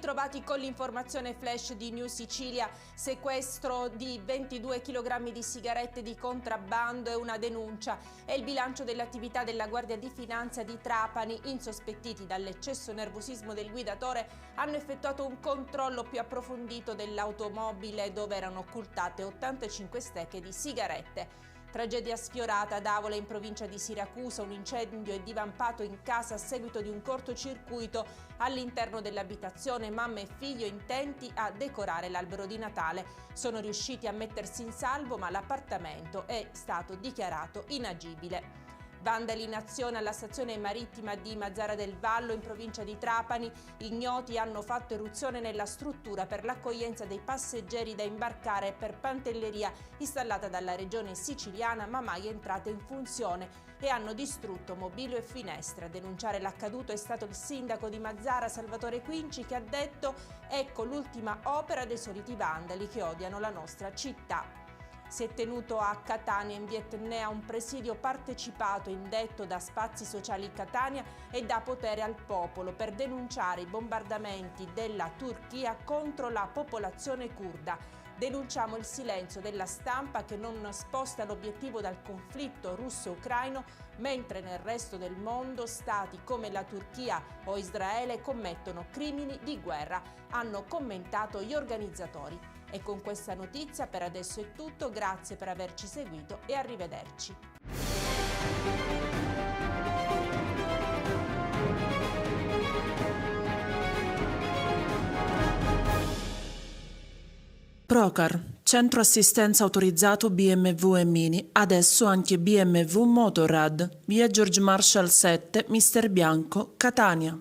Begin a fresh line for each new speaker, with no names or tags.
bentrovati con l'informazione flash di News Sicilia. Sequestro di 22 kg di sigarette di contrabbando e una denuncia. È il bilancio dell'attività della Guardia di Finanza di Trapani. Insospettiti dall'eccesso nervosismo del guidatore, hanno effettuato un controllo più approfondito dell'automobile dove erano occultate 85 stecche di sigarette. Tragedia sfiorata ad Avola in provincia di Siracusa, un incendio è divampato in casa a seguito di un cortocircuito all'interno dell'abitazione. Mamma e figlio intenti a decorare l'albero di Natale sono riusciti a mettersi in salvo, ma l'appartamento è stato dichiarato inagibile. Vandali in azione alla stazione marittima di Mazara del Vallo in provincia di Trapani. Ignoti hanno fatto eruzione nella struttura per l'accoglienza dei passeggeri da imbarcare per pantelleria installata dalla regione siciliana, ma mai entrata in funzione, e hanno distrutto mobilio e finestre. A denunciare l'accaduto è stato il sindaco di Mazara, Salvatore Quinci, che ha detto: ecco l'ultima opera dei soliti vandali che odiano la nostra città. Si è tenuto a Catania, in via Etnea, un presidio partecipato indetto da Spazi Sociali Catania e da Potere al Popolo per denunciare i bombardamenti della Turchia contro la popolazione curda. Denunciamo il silenzio della stampa che non sposta l'obiettivo dal conflitto russo-ucraino, mentre nel resto del mondo stati come la Turchia o Israele commettono crimini di guerra, hanno commentato gli organizzatori. E con questa notizia per adesso è tutto, grazie per averci seguito e arrivederci.
Procar, centro assistenza autorizzato BMW e Mini, adesso anche BMW Motorrad, via George Marshall 7, Mister Bianco, Catania.